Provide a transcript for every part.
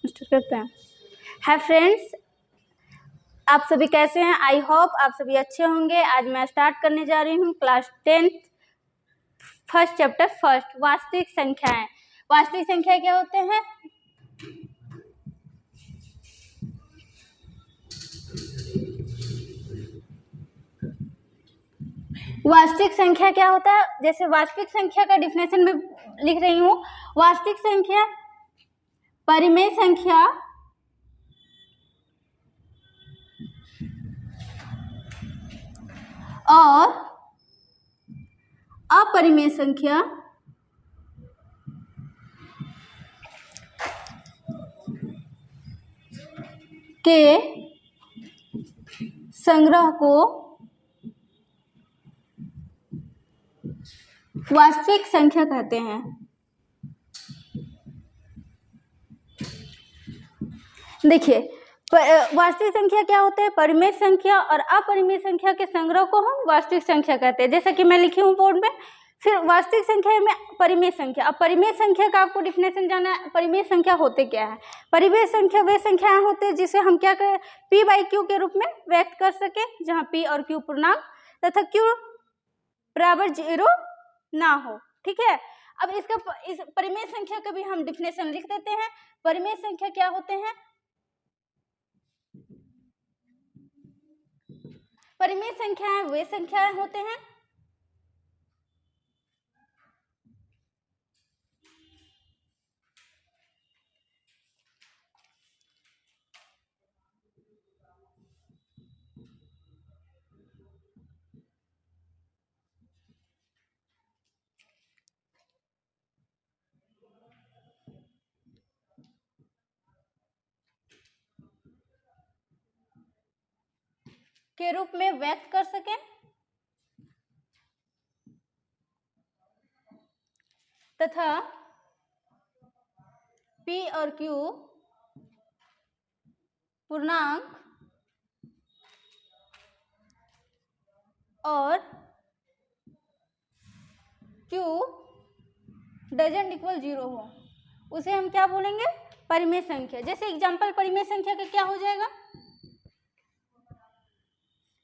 Start करते हैं। Hi friends, आप सभी कैसे हैं? आई होप आप सभी अच्छे होंगे। आज मैं स्टार्ट करने जा रही हूँ क्लास 10 फर्स्ट चैप्टर फर्स्ट वास्तविक संख्याएं। वास्तविक संख्या क्या होते हैं? वास्तविक संख्या क्या होता है? जैसे वास्तविक संख्या का डिफिनेशन में लिख रही हूँ। वास्तविक संख्या परिमेय संख्या और अपरिमेय संख्या के संग्रह को वास्तविक संख्या कहते हैं। देखिए, वास्तविक संख्या क्या होता है? परिमेय संख्या और अपरिमेय संख्या के संग्रह को हम वास्तविक संख्या कहते हैं। जैसा कि मैं लिखी हूँ बोर्ड में। फिर वास्तविक संख्या में परिमेय संख्या। अब परिमेय संख्या का आपको डिफिनेशन जाना है। परिमेय संख्या होते क्या है? परिमेय संख्या वे संख्याएं होते हैं जिसे हम क्या करें, p बाई क्यू के रूप में व्यक्त कर सके, जहाँ p और q पूर्णांक तथा q बराबर 0 ना हो। ठीक है, अब इस परिमेय संख्या का भी हम डिफिनेशन लिख देते हैं। परिमेय संख्या क्या होते हैं? परिमेय संख्याएं वे संख्याएं होते हैं के रूप में व्यक्त कर सकें तथा p और q पूर्णांक और q डजंट इक्वल 0 हो, उसे हम क्या बोलेंगे? परिमेय संख्या। जैसे एग्जांपल परिमेय संख्या का क्या हो जाएगा?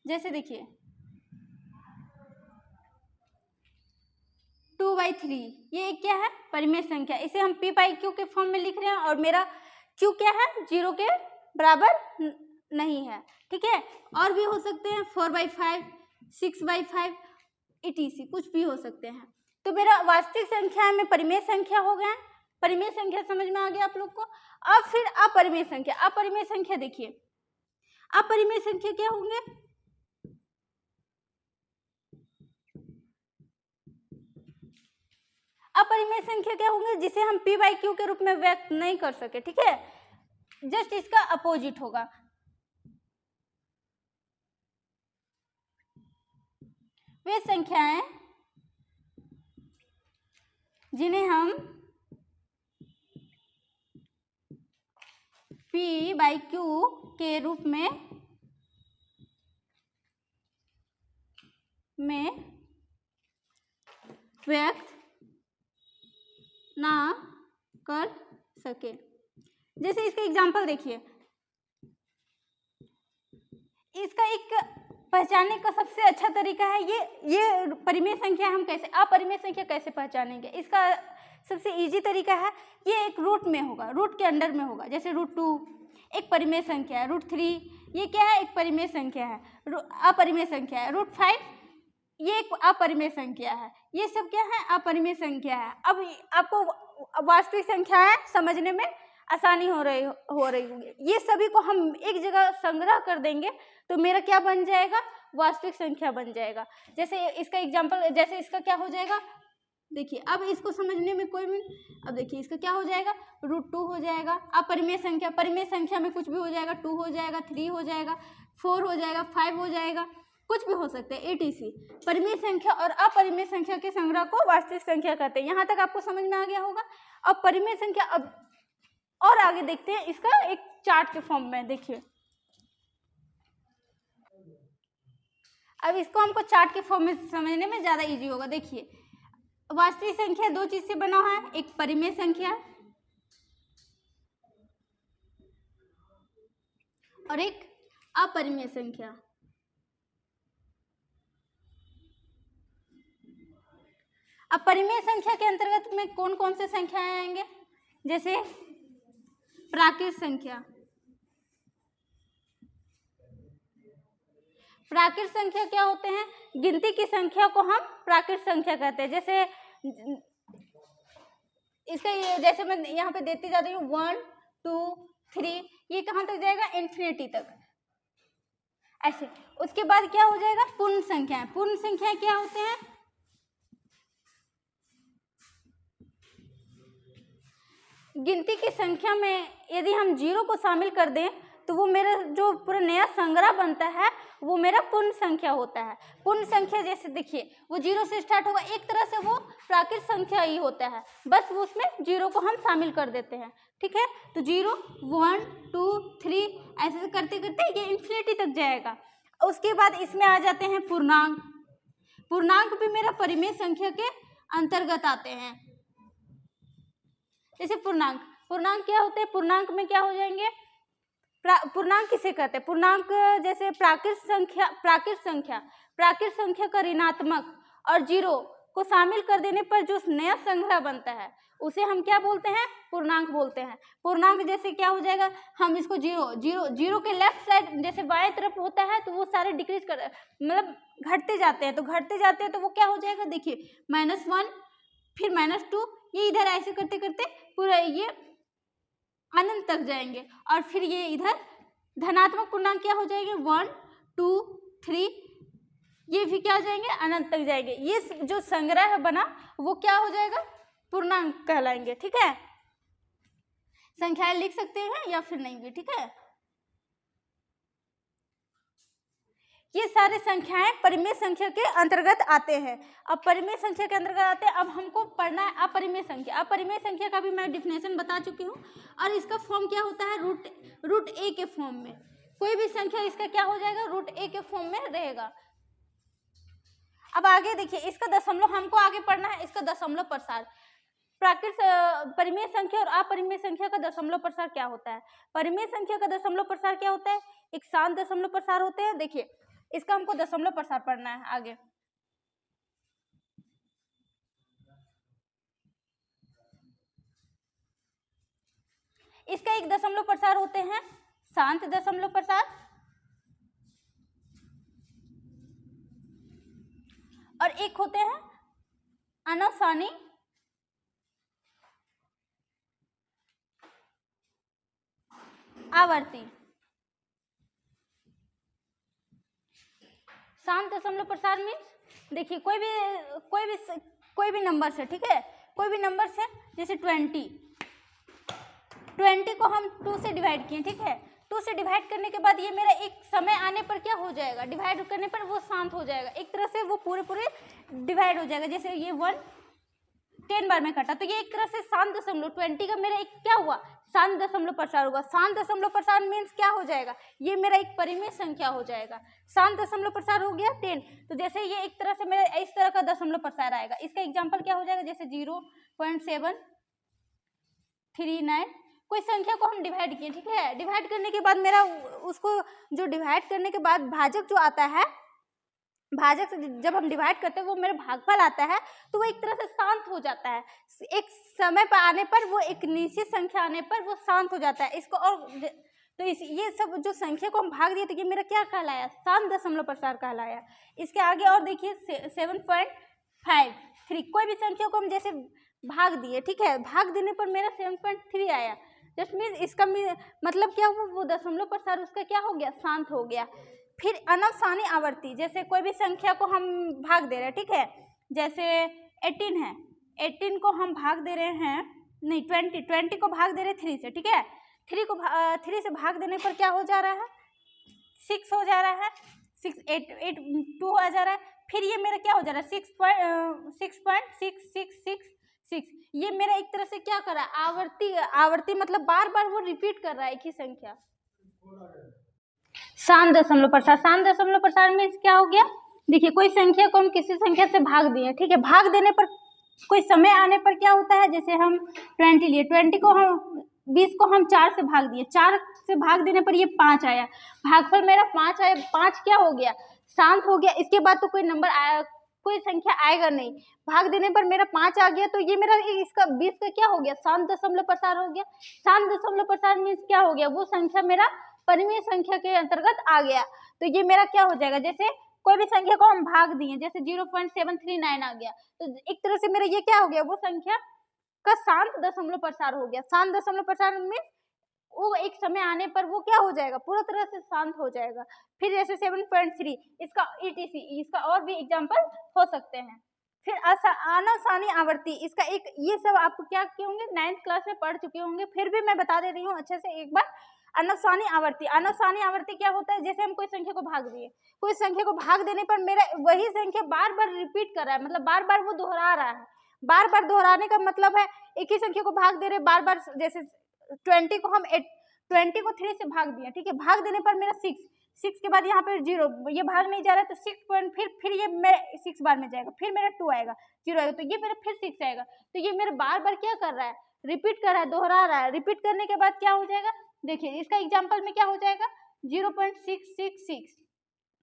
जैसे देखिए 2/3, ये क्या है? परिमेय संख्या। इसे हम p बाई क्यू के फॉर्म में लिख रहे हैं और मेरा q क्या है? 0 के बराबर नहीं है। ठीक है, और भी हो सकते हैं 4/5, 6/5 etc, कुछ भी हो सकते हैं। तो मेरा वास्तविक संख्या में परिमेय संख्या हो गया। परिमेय संख्या समझ में आ गया आप लोग को। अब फिर अपरिमेय संख्या। अपरिमेय संख्या देखिए, अपरिमेय संख्या क्या होंगे? अपरिमेय संख्या क्या होंगे? जिसे हम p बाई क्यू के रूप में व्यक्त नहीं कर सके। ठीक है, जस्ट इसका अपोजिट होगा। वे संख्याएं जिन्हें हम p बाई क्यू के रूप में व्यक्त ना कर सके। जैसे इसका एग्जांपल देखिए, इसका एक पहचानने का सबसे अच्छा तरीका है ये परिमेय संख्या हम कैसे, अपरिमेय संख्या कैसे पहचानेंगे? इसका सबसे इजी तरीका है, ये एक रूट में होगा, रूट के अंडर में होगा। जैसे √2 एक परिमेय संख्या है, √3 ये क्या है? एक परिमेय संख्या है, अपरिमेय संख्या है, √5 ये एक अपरिमेय संख्या है। ये सब क्या है? अपरिमेय संख्या है। अब आपको वास्तविक संख्याएं समझने में आसानी हो रही होगी। ये सभी को हम एक जगह संग्रह कर देंगे तो मेरा क्या बन जाएगा? वास्तविक संख्या बन जाएगा। जैसे इसका एग्जांपल, जैसे इसका क्या हो जाएगा? देखिए, अब इसको समझने में कोई भी, अब देखिए इसका क्या हो जाएगा? √2 हो जाएगा। अपरिमेय संख्या, परिमेय संख्या में कुछ भी हो जाएगा, 2 हो जाएगा, 3 हो जाएगा, 4 हो जाएगा, 5 हो जाएगा, कुछ भी हो सकते हैं etc। परिमेय संख्या और अपरिमेय संख्या के संग्रह को वास्तविक संख्या कहते हैं। यहाँ तक आपको समझ में आ गया होगा। अब परिमेय संख्या, अब और आगे देखते हैं इसका एक चार्ट के फॉर्म में। देखिए, अब इसको हमको चार्ट के फॉर्म में समझने में ज्यादा इजी होगा। देखिए, वास्तविक संख्या दो चीज से बना है, एक परिमेय संख्या और एक अपरिमेय संख्या। अपरिमेय संख्या के अंतर्गत में कौन कौन से संख्याएं आएंगे? जैसे प्राकृत संख्या। प्राकृत संख्या क्या होते हैं? गिनती की संख्या को हम प्राकृत संख्या कहते हैं। जैसे इसका ये जैसे मैं यहाँ पे देती जाती हूँ 1 2 3, ये कहाँ तक जाएगा? इन्फिनिटी तक, ऐसे। उसके बाद क्या हो जाएगा? पूर्ण संख्याएं। पूर्ण संख्याएं क्या होते हैं? गिनती की संख्या में यदि हम 0 को शामिल कर दें तो वो मेरा जो पूरा नया संग्रह बनता है वो मेरा पूर्ण संख्या होता है। पूर्ण संख्या जैसे देखिए वो 0 से स्टार्ट होगा, एक तरह से वो प्राकृत संख्या ही होता है, बस वो उसमें 0 को हम शामिल कर देते हैं, ठीक है। तो 0 1 2 3 ऐसे करते करते ये इन्फिनिटी तक जाएगा। उसके बाद इसमें आ जाते हैं पूर्णांक। पूर्णांक भी मेरा परिमेय संख्या के अंतर्गत आते हैं। जैसे पूर्णांक, पूर्णांक क्या होते हैं? पूर्णांक में क्या हो जाएंगे? पूर्णांक किसे कहते हैं? पूर्णांक जैसे प्राकृत संख्या का ऋणात्मक और 0 को शामिल कर देने पर जो नया संग्रह बनता है उसे हम क्या बोलते हैं? पूर्णांक बोलते हैं। पूर्णांक जैसे क्या हो जाएगा? हम इसको 0 के लेफ्ट साइड जैसे बाएं तरफ होता है तो वो सारे डिक्रीज कर मतलब घटते जाते हैं, तो घटते जाते हैं तो वो क्या हो जाएगा? देखिए -1 फिर -2, ये इधर ऐसे करते करते पूरा ये अनंत तक जाएंगे और फिर ये इधर धनात्मक पूर्णांक क्या हो जाएंगे? 1 2 3, ये भी क्या हो जाएंगे? अनंत तक जाएंगे। ये जो संग्रह बना वो क्या हो जाएगा? पूर्णांक कहलाएंगे, ठीक है। संख्याएं लिख सकते हैं या फिर नहीं भी, ठीक है। ये सारे संख्याएं परिमेय संख्या के अंतर्गत आते हैं। अब परिमेय संख्या के अंतर्गत आते हैं, अब हमको पढ़ना है अपरिमेय संख्या। अपरिमेय संख्या का भी मैं डिफिनेशन बता चुकी हूँ और इसका फॉर्म क्या होता है? रूट ए के फॉर्म में। कोई भी संख्या इसका क्या हो जाएगा? रूट ए के फॉर्म में रहेगा। अब आगे देखिए, इसका दशमलव हमको आगे पढ़ना है, इसका दशमलव प्रसार। प्राकृत परिमेय संख्या और अपरिमेय संख्या का दशमलव प्रसार क्या होता है? परिमेय संख्या का दशमलव प्रसार क्या होता है? एक शांत दशमलव प्रसार होते हैं। देखिए इसका हमको दशमलव प्रसार पढ़ना है आगे। इसका एक दशमलव प्रसार होते हैं शांत दशमलव प्रसार और एक होते हैं अनासानी आवर्ती। शांत दशमलव प्रसार मीन्स देखिए कोई भी नंबर से, ठीक है, कोई भी नंबर से, जैसे 20 को हम 2 से डिवाइड किए, ठीक है। 2 से डिवाइड करने के बाद ये मेरा एक समय आने पर क्या हो जाएगा? डिवाइड करने पर वो शांत हो जाएगा, एक तरह से वो पूरे डिवाइड हो जाएगा। जैसे ये 1 10 बार में कटा तो ये एक तरह से शांत दशमलव 20 का मेरा एक क्या हुआ? शांत दशमलव प्रसार होगा। शांत दशमलव प्रसार मीन्स क्या हो जाएगा? ये मेरा एक परिमेय संख्या हो जाएगा। शांत दशमलव प्रसार हो गया 10, तो जैसे ये एक तरह से मेरा इस तरह का दशमलव प्रसार आएगा। इसका एग्जांपल क्या हो जाएगा? जैसे 0.739, कोई संख्या को हम डिवाइड किए, ठीक है। डिवाइड करने के बाद मेरा उसको जो डिवाइड करने के बाद भाजक जो आता है, भाजक से जब हम डिवाइड करते हैं वो मेरा भागफल आता है, तो वो एक तरह से शांत हो जाता है। एक समय पर आने पर वो एक निश्चित संख्या आने पर वो शांत हो जाता है। इसको और तो ये सब जो संख्या को हम भाग दिए तो ये मेरा क्या कहलाया? शांत दशमलव प्रसार कहलाया। इसके आगे और देखिए 7.53, कोई भी संख्या को हम जैसे भाग दिए, ठीक है, भाग देने पर मेरा 7.3 आया। जस्ट मीन्स इसका मतलब क्या हुआ? वो दशमलव प्रसार उसका क्या हो गया? शांत हो गया। फिर अनवसानी आवर्ती, जैसे कोई भी संख्या को हम भाग दे रहे हैं, ठीक है, जैसे 18 है, 18 को हम भाग दे रहे हैं, नहीं 20 को भाग दे रहे हैं 3 से, ठीक है। 3 से भाग देने पर क्या हो जा रहा है? 6 हो जा रहा है, 2 आ जा रहा है। फिर ये मेरा क्या हो जा रहा है? 6.6666। ये मेरा एक तरह से क्या कर रहा है? आवर्ती मतलब बार बार वो रिपीट कर रहा है एक ही संख्या। शांत दशमलव प्रसार, शांत दशमलव प्रसार में क्या हो गया? देखिए कोई संख्या को हम किसी संख्या से भाग दिए, ठीक है, भाग देने पर कोई समय आने पर क्या होता है? जैसे हम 20 लिए, 20 को हम 20 को हम 4 से भाग दिए, 4 से भाग देने पर ये 5 आया, भागफल मेरा 5 आया, 5 क्या हो गया, शांत हो गया। इसके बाद तो कोई नंबर आया, कोई संख्या आएगा नहीं, भाग देने पर मेरा 5 आ गया, तो ये मेरा इसका 20 का क्या हो गया, शांत दशमलव प्रसार हो गया। शांत दशमलव प्रसार मीन्स क्या हो गया, वो संख्या मेरा परिमेय संख्या के अंतर्गत आ गया। तो ये मेरा क्या हो जाएगा, जैसे कोई भी संख्या को हम भाग दिए, जैसे 0.739 आ गया, तो एक तरह से मेरा ये क्या हो गया, वो संख्या का शांत दशमलव प्रसार हो गया। शांत दशमलव प्रसार में वो एक समय आने पर वो क्या हो जाएगा, पूरा तरह से शांत हो जाएगा। फिर जैसे 7.3 इसका ETC, इसका और भी एग्जांपल हो सकते हैं। फिर अनासानी आवर्ती, इसका एक, ये सब आप क्या किए होंगे, 9th क्लास में पढ़ चुके होंगे, फिर भी मैं बता दे रही हूँ अच्छे से एक बार। अनासानी आवर्ती, अनासानी आवर्ती क्या होता है, जैसे हम कोई संख्या को भाग दिए, कोई संख्या को भाग देने पर मेरा वही संख्या बार बार रिपीट कर रहा है, मतलब बार बार वो दोहरा रहा है। बार बार दोहराने का मतलब है एक ही संख्या को भाग दे रहे बार बार, जैसे 20 को हम 20 को 3 से भाग दिया, ठीक है, भाग देने पर मेरा 6 के बाद यहाँ पे 0, ये भाग नहीं जा रहा है, तो 6 पॉइंट, फिर ये मेरा 6 बार में जाएगा, फिर मेरा 2 आएगा, 0 आएगा, तो ये मेरा फिर 6 आएगा। तो ये मेरा बार बार क्या कर रहा है, रिपीट कर रहा है, दोहरा रहा है। रिपीट करने के बाद क्या हो जाएगा, देखिए इसका एग्जाम्पल में क्या हो जाएगा, 0.666।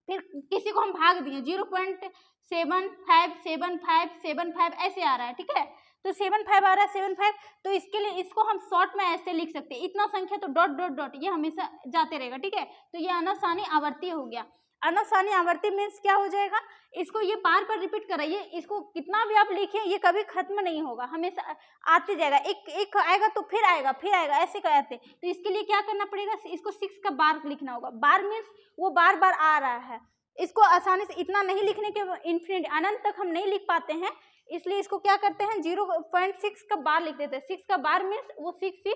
फिर किसी को हम भाग दिए 0.757575 ऐसे आ रहा है, ठीक है, तो 75 आ रहा है, 75, तो इसके लिए इसको हम शॉर्ट में ऐसे लिख सकते हैं, इतना संख्या तो डॉट डॉट डॉट ये हमेशा जाते रहेगा, ठीक है। तो ये अनासानी आवर्ती हो गया। अनासानी आवर्ती मीन्स क्या हो जाएगा, इसको ये बार बार रिपीट कराइए, इसको कितना भी आप लिखिए ये कभी खत्म नहीं होगा, हमेशा आते जाएगा, एक आएगा तो फिर आएगा ऐसे कहते। तो इसके लिए क्या करना पड़ेगा, इसको 6 का बार लिखना होगा। बार मीन्स वो बार बार आ रहा है, इसको आसानी से इतना नहीं लिखने के, इन्फिनिट अनंत तक हम नहीं लिख पाते हैं, इसलिए इसको क्या करते हैं 0.6 का बार लिख देते हैं। 6 का बार मीन्स वो 6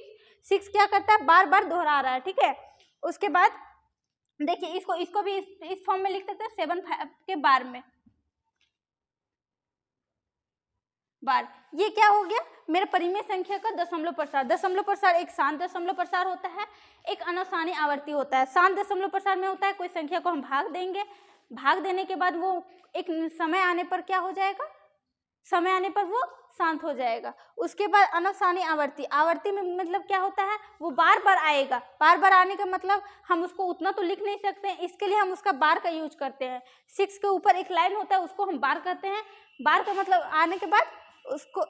क्या करता है, बार बार दोहरा रहा है, ठीक है। उसके बाद देखिए इसको भी इस फॉर्म में लिख देते हैं 7 के बार में, बार, ये क्या हो गया मेरा परिमेय संख्या का दशमलव प्रसार। दशमलव प्रसार एक शांत दशमलव प्रसार होता है, एक अनासानी आवर्ती होता है। शांत दशमलव प्रसार में होता है कोई संख्या को हम भाग देंगे, भाग देने के बाद वो एक समय आने पर क्या हो जाएगा, समय आने पर वो शांत हो जाएगा। उसके बाद अनासानी आवर्ती, आवर्ती में मतलब क्या होता है, वो बार बार आएगा, बार बार आने का मतलब हम उसको उतना तो लिख नहीं सकते हैं, इसके लिए हम उसका बार का यूज करते हैं। 6 के ऊपर एक लाइन होता है उसको हम बार करते हैं, बार का मतलब आने के बाद उसको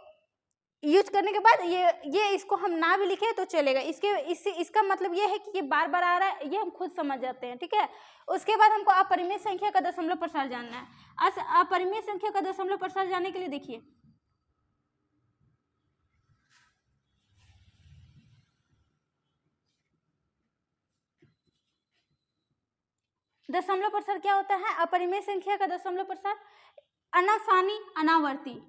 यूज करने के बाद ये इसको हम ना भी लिखे तो चलेगा, इसका मतलब ये है कि ये बार बार आ रहा है, ये हम खुद समझ जाते हैं, ठीक है। उसके बाद हमको अपरिमेय संख्या का दशमलव प्रसार जानना है। अपरिमेय संख्या का दशमलव प्रसार जानने के लिए देखिए दशमलव प्रसार क्या होता है, अपरिमेय संख्या का दशमलव प्रसार अनासानी अनावर्ती।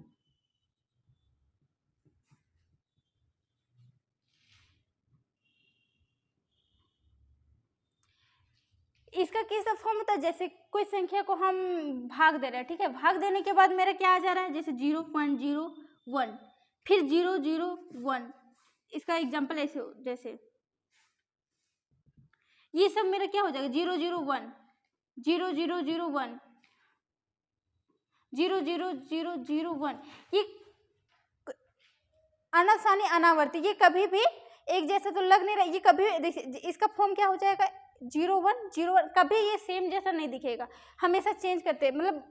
इसका कैसा फॉर्म होता है, जैसे कोई संख्या को हम भाग दे रहे हैं, ठीक है, भाग देने के बाद मेरा क्या आ जा रहा है, जैसे 0.01, फिर 0.01, इसका एग्जांपल ऐसे जैसे ये सब मेरा क्या हो जाएगा 0.01 0.001 0.00001, ये अनासानी अनावर्ती, ये कभी भी एक जैसा तो लग नहीं रहा, ये कभी इसका फॉर्म क्या हो जाएगा 0.1 कभी ये सेम जैसा नहीं दिखेगा, हमेशा चेंज करते हैं, मतलब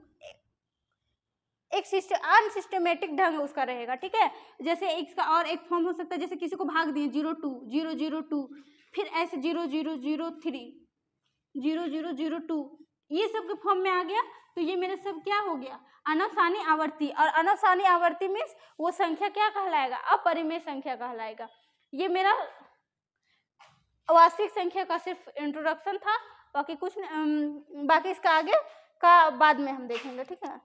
एक अनसिस्टमेटिक ढंग उसका रहेगा, ठीक है। जैसे इसका और एक फॉर्म हो सकता है, जैसे किसी को भाग दिए 0.2 फिर ऐसे 0.003 0.002, ये सब के फॉर्म में आ गया, तो ये मेरा सब क्या हो गया अनासानी आवर्ती। और अनासानी आवर्ती मीन्स वो संख्या क्या कहलाएगा, अपरिमेय संख्या कहलाएगा। ये मेरा वास्तविक संख्या का सिर्फ इंट्रोडक्शन था, बाकी कुछ बाकी इसका आगे का बाद में हम देखेंगे, ठीक है।